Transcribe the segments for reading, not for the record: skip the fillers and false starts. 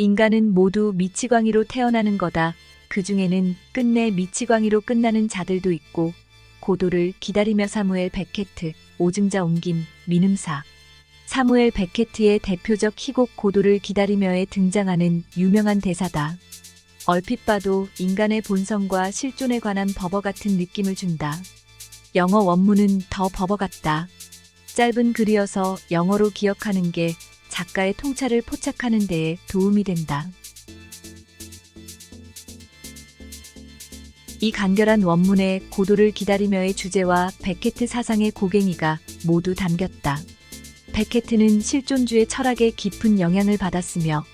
인간은 모두 미치광이로 태어나는 거다. 그 중에는 끝내 미치광이로 끝나는 자들도 있고 고도를 기다리며. 사무엘 베케트, 오증자 옮김, 민음사. 사무엘 베케트의 대표적 희곡 고도를 기다리며에 등장하는 유명한 대사다. 얼핏 봐도 인간의 본성과 실존에 관한 버버 같은 느낌을 준다. 영어 원문은 더 버버 같다. 짧은 글이어서 영어로 기억하는 게 작가의 통찰을 포착하는 데에 도움이 된다. 이 간결한 원문에 고도를 기다리며의 주제와 베케트 사상의 고갱이가 모두 담겼다. 베케트는 실존주의 철학에 깊은 영향을 받았으며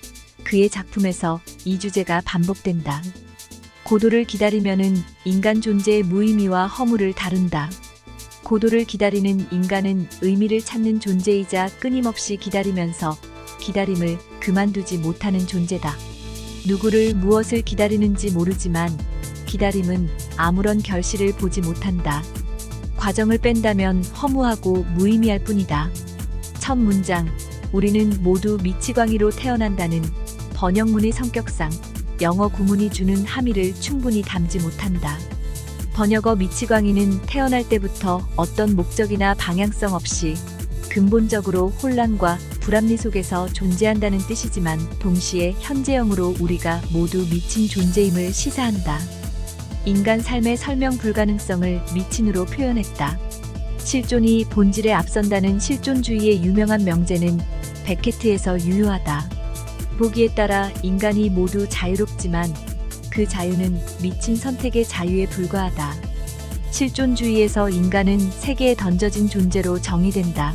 그의 작품에서 이 주제가 반복된다. 고도를 기다리며는 인간 존재의 무의미와 허물을 다룬다. 고도를 기다리는 인간은 의미를 찾는 존재이자 끊임없이 기다리면서 기다림을 그만두지 못하는 존재다. 누구를 무엇을 기다리는지 모르지만 기다림은 아무런 결실을 보지 못한다. 과정을 뺀다면 허무하고 무의미할 뿐이다. 첫 문장, 우리는 모두 미치광이로 태어난다는 번역문의 성격상 영어 구문이 주는 함의를 충분히 담지 못한다. 번역어 미치광이는 태어날 때부터 어떤 목적이나 방향성 없이 근본적으로 혼란과 불합리 속에서 존재한다는 뜻이지만 동시에 현재형으로 우리가 모두 미친 존재임을 시사한다. 인간 삶의 설명 불가능성을 미친으로 표현했다. 실존이 본질에 앞선다는 실존주의의 유명한 명제는 베케트에서 유효하다. 보기에 따라 인간이 모두 자유롭지만 그 자유는 미친 선택의 자유에 불과하다. 실존주의에서 인간은 세계에 던져진 존재로 정의된다.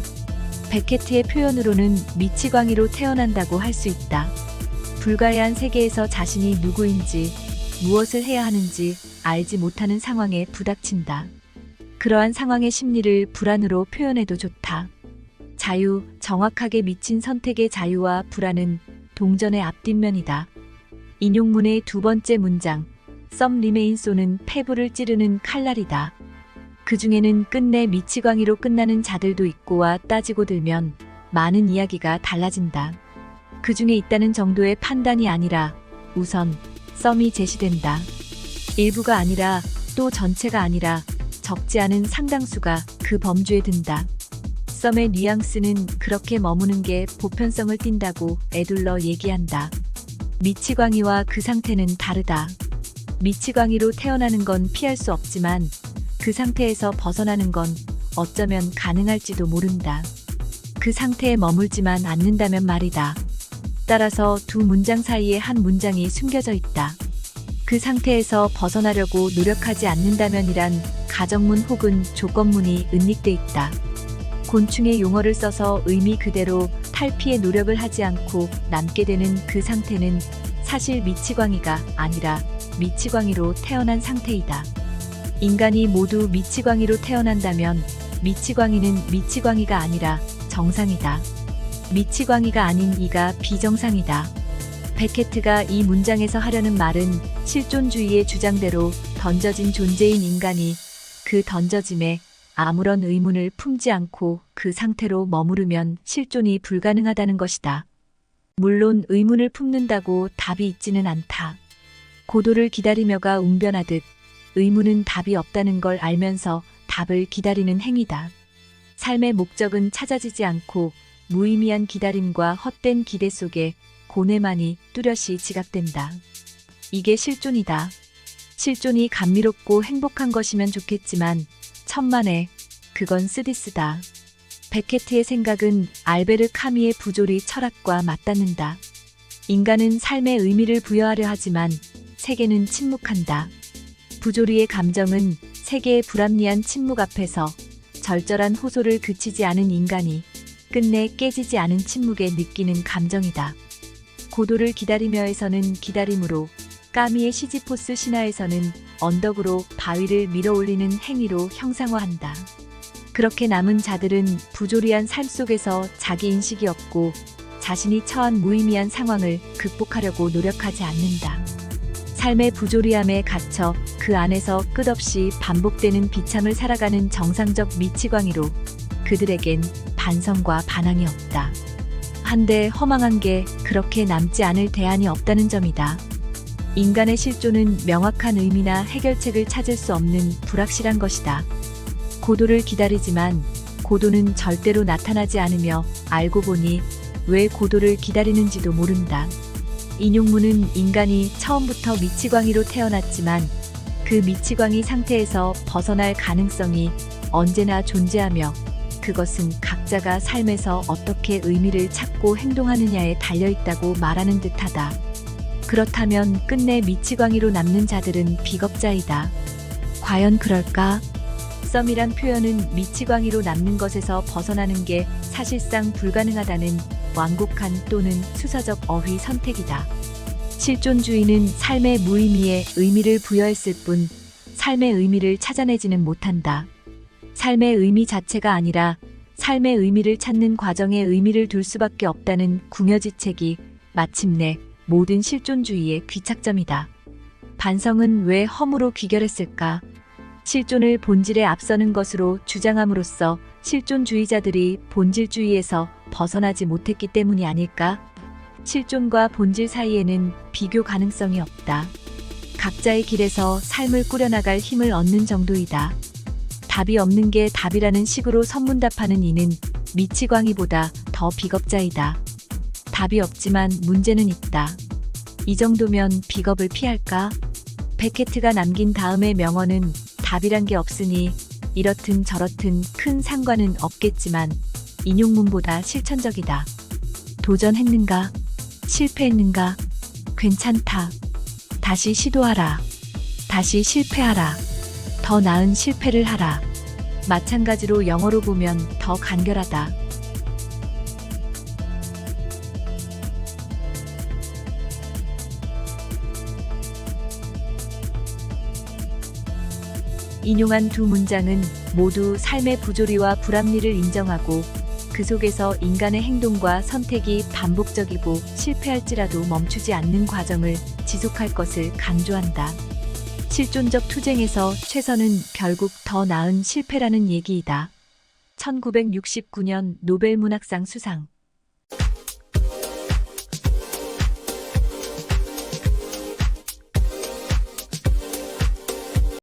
베케트의 표현으로는 미치광이로 태어난다고 할 수 있다. 불가해한 세계에서 자신이 누구인지 무엇을 해야 하는지 알지 못하는 상황에 부닥친다. 그러한 상황의 심리를 불안으로 표현해도 좋다. 자유, 정확하게 미친 선택의 자유와 불안은 동전의 앞뒷면이다. 인용문의 두 번째 문장, Some remainso는 폐부를 찌르는 칼날이다. 그 중에는 끝내 미치광이로 끝나는 자들도 있고와 따지고 들면 많은 이야기가 달라진다. 그 중에 있다는 정도의 판단이 아니라 우선 썸이 제시된다. 일부가 아니라 또 전체가 아니라 적지 않은 상당수가 그 범주에 든다. 썸의 뉘앙스는 그렇게 머무는 게 보편성을 띈다고 에둘러 얘기한다. 미치광이와 그 상태는 다르다. 미치광이로 태어나는 건 피할 수 없지만 그 상태에서 벗어나는 건 어쩌면 가능할지도 모른다. 그 상태에 머물지만 않는다면 말이다. 따라서 두 문장 사이에 한 문장이 숨겨져 있다. 그 상태에서 벗어나려고 노력하지 않는다면이란 가정문 혹은 조건문이 은닉돼 있다. 곤충의 용어를 써서 의미 그대로 탈피의 노력을 하지 않고 남게 되는 그 상태는 사실 미치광이가 아니라 미치광이로 태어난 상태이다. 인간이 모두 미치광이로 태어난다면 미치광이는 미치광이가 아니라 정상이다. 미치광이가 아닌 이가 비정상이다. 베케트가 이 문장에서 하려는 말은 실존주의의 주장대로 던져진 존재인 인간이 그 던져짐에 아무런 의문을 품지 않고 그 상태로 머무르면 실존이 불가능하다는 것이다. 물론 의문을 품는다고 답이 있지는 않다. 고도를 기다리며가 웅변하듯 의문은 답이 없다는 걸 알면서 답을 기다리는 행위다. 삶의 목적은 찾아지지 않고 무의미한 기다림과 헛된 기대 속에 고뇌만이 뚜렷이 지각된다. 이게 실존이다. 실존이 감미롭고 행복한 것이면 좋겠지만 천만에 그건 쓰디쓰다. 베케트의 생각은 알베르 카미의 부조리 철학과 맞닿는다. 인간은 삶의 의미를 부여하려 하지만 세계는 침묵한다. 부조리의 감정은 세계의 불합리한 침묵 앞에서 절절한 호소를 그치지 않은 인간이 끝내 깨지지 않은 침묵에 느끼는 감정이다. 고도를 기다리며에서는 기다림으로, 까미의 시지포스 신화에서는 언덕으로 바위를 밀어올리는 행위로 형상화한다. 그렇게 남은 자들은 부조리한 삶 속에서 자기 인식이 없고 자신이 처한 무의미한 상황을 극복하려고 노력하지 않는다. 삶의 부조리함에 갇혀 그 안에서 끝없이 반복되는 비참을 살아가는 정상적 미치광이로 그들에겐 반성과 반항이 없다. 한데 허망한 게 그렇게 남지 않을 대안이 없다는 점이다. 인간의 실존은 명확한 의미나 해결책을 찾을 수 없는 불확실한 것이다. 고도를 기다리지만 고도는 절대로 나타나지 않으며 알고 보니 왜 고도를 기다리는지도 모른다. 인용문은 인간이 처음부터 미치광이로 태어났지만 그 미치광이 상태에서 벗어날 가능성이 언제나 존재하며 그것은 각자가 삶에서 어떻게 의미를 찾고 행동하느냐에 달려있다고 말하는 듯하다. 그렇다면 끝내 미치광이로 남는 자들은 비겁자이다. 과연 그럴까? 썸이란 표현은 미치광이로 남는 것에서 벗어나는 게 사실상 불가능하다는 완곡한 또는 수사적 어휘 선택이다. 실존주의는 삶의 무의미에 의미를 부여했을 뿐 삶의 의미를 찾아내지는 못한다. 삶의 의미 자체가 아니라 삶의 의미를 찾는 과정에 의미를 둘 수밖에 없다는 궁여지책이 마침내 모든 실존주의의 귀착점이다. 반성은 왜 허무로 귀결했을까? 실존을 본질에 앞서는 것으로 주장함으로써 실존주의자들이 본질주의에서 벗어나지 못했기 때문이 아닐까? 실존과 본질 사이에는 비교 가능성이 없다. 각자의 길에서 삶을 꾸려나갈 힘을 얻는 정도이다. 답이 없는 게 답이라는 식으로 선문답하는 이는 미치광이보다 더 비겁자이다. 답이 없지만 문제는 있다. 이 정도면 비겁을 피할까? 베케트가 남긴 다음의 명언은 답이란 게 없으니 이렇든 저렇든 큰 상관은 없겠지만 인용문보다 실천적이다. 도전했는가? 실패했는가? 괜찮다. 다시 시도하라. 다시 실패하라. 더 나은 실패를 하라. 마찬가지로 영어로 보면 더 간결하다. 인용한 두 문장은 모두 삶의 부조리와 불합리를 인정하고 그 속에서 인간의 행동과 선택이 반복적이고 실패할지라도 멈추지 않는 과정을 지속할 것을 강조한다. 실존적 투쟁에서 최선은 결국 더 나은 실패라는 얘기이다. 1969년 노벨 문학상 수상